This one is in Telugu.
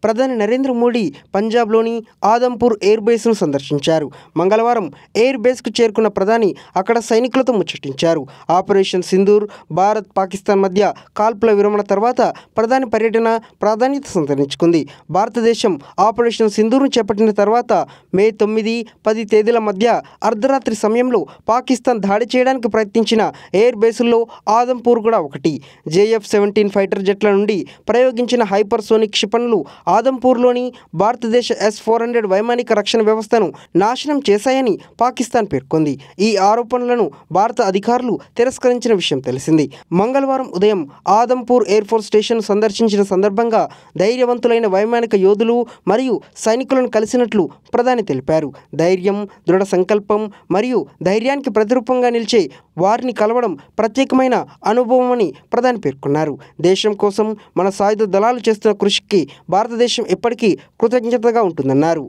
ప్రధాని నరేంద్ర మోడీ పంజాబ్లోని ఆదంపూర్ ఎయిర్ బేస్ను సందర్శించారు. మంగళవారం ఎయిర్ బేస్కు చేరుకున్న ప్రధాని అక్కడ సైనికులతో ముచ్చటించారు. ఆపరేషన్ సింధూర్, భారత్ పాకిస్తాన్ మధ్య కాల్పుల విరమణ తర్వాత ప్రధాని పర్యటన ప్రాధాన్యత సంతరించుకుంది. భారతదేశం ఆపరేషన్ సింధూర్ను చేపట్టిన తర్వాత మే 9, 10 తేదీల మధ్య అర్ధరాత్రి సమయంలో పాకిస్తాన్ దాడి చేయడానికి ప్రయత్నించిన ఎయిర్ బేసుల్లో ఆదంపూర్ కూడా ఒకటి. JF-17 ఫైటర్ జెట్ల నుండి ప్రయోగించిన హైపర్సోనిక్ క్షిపణులు ఆదంపూర్లోని భారతదేశ S-400 వైమానిక రక్షణ వ్యవస్థను నాశనం చేశాయని పాకిస్తాన్ పేర్కొంది. ఈ ఆరోపణలను భారత అధికారులు తిరస్కరించిన విషయం తెలిసింది. మంగళవారం ఉదయం ఆదంపూర్ ఎయిర్ ఫోర్స్ స్టేషన్ సందర్శించిన సందర్భంగా ధైర్యవంతులైన వైమానిక యోధులు మరియు సైనికులను కలిసినట్లు ప్రధాని తెలిపారు. ధైర్యం, దృఢ సంకల్పం మరియు ధైర్యానికి ప్రతిరూపంగా నిలిచే వారిని కలవడం ప్రత్యేకమైన అనుభవమని ప్రధాని పేర్కొన్నారు. దేశం కోసం మన సాయుధ దళాలు చేస్తున్న కృషికి భారతదేశం ఎప్పటికీ కృతజ్ఞతగా ఉంటుందన్నారు.